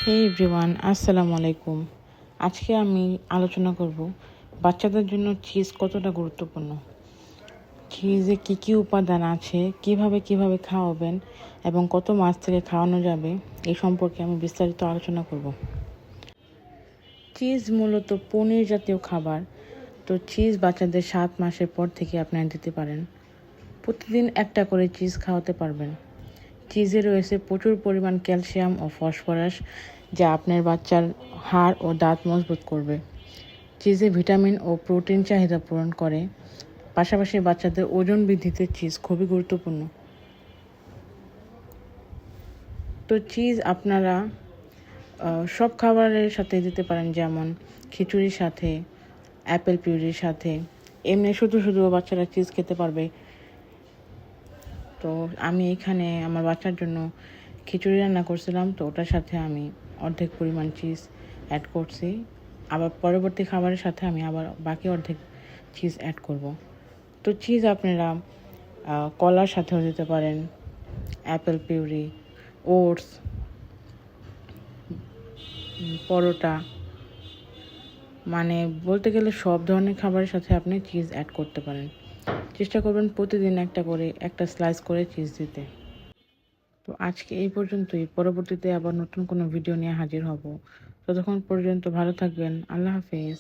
হে everyone, আসসালামু আলাইকুম। আজকে আমি আলোচনা করব বাচ্চাদের জন্য চিজ কতটা গুরুত্বপূর্ণ, চিজে কী কী উপাদান আছে, কিভাবে খাওয়াবেন এবং কত মাস থেকে খাওয়ানো যাবে এই সম্পর্কে আমি বিস্তারিত আলোচনা করব। চিজ মূলত পনির জাতীয় খাবার। তো চিজ বাচ্চাদের 7 মাসের পর থেকে আপনারা দিতে পারেন। প্রতিদিন একটা করে চিজ খাওয়াতে পারবেন। চিজে রয়েছে প্রচুর পরিমাণ ক্যালসিয়াম ও ফসফরাস, যা আপনার বাচ্চার হাড় ও দাঁত মজবুত করবে। চিজে ভিটামিন ও প্রোটিন চাহিদা পূরণ করে। পাশাপাশি বাচ্চাদের ওজন বৃদ্ধিতে চিজ খুবই গুরুত্বপূর্ণ। তো চিজ আপনারা সব খাবারের সাথে দিতে পারেন, যেমন খিচুড়ির সাথে, অ্যাপেল পিউরির সাথে। এমনি শুধু বাচ্চারা চিজ খেতে পারবে। তো আমি এখানে আমার বাচ্চার জন্য খিচুড়ি রান্না করছিলাম, তো ওটার সাথে আমি অর্ধেক পরিমাণ চিজ অ্যাড করছি। আবার পরবর্তী খাবারের সাথে আমি আবার বাকি অর্ধেক চিজ অ্যাড করব। তো চিজ আপনারা কলার সাথেও দিতে পারেন, অ্যাপেল পিউরি, ওটস, পরোটা, মানে বলতে গেলে সব ধরনের খাবারের সাথে আপনি চিজ অ্যাড করতে পারেন। চেষ্টা করবেন প্রতিদিন একটা স্লাইস করে চিজ দিতে। তো আজকে এই পর্যন্তই। পরবর্তীতে আবার নতুন কোনো ভিডিও নিয়ে হাজির হব। ততক্ষণ পর্যন্ত ভালো থাকবেন। আল্লাহ হাফেজ।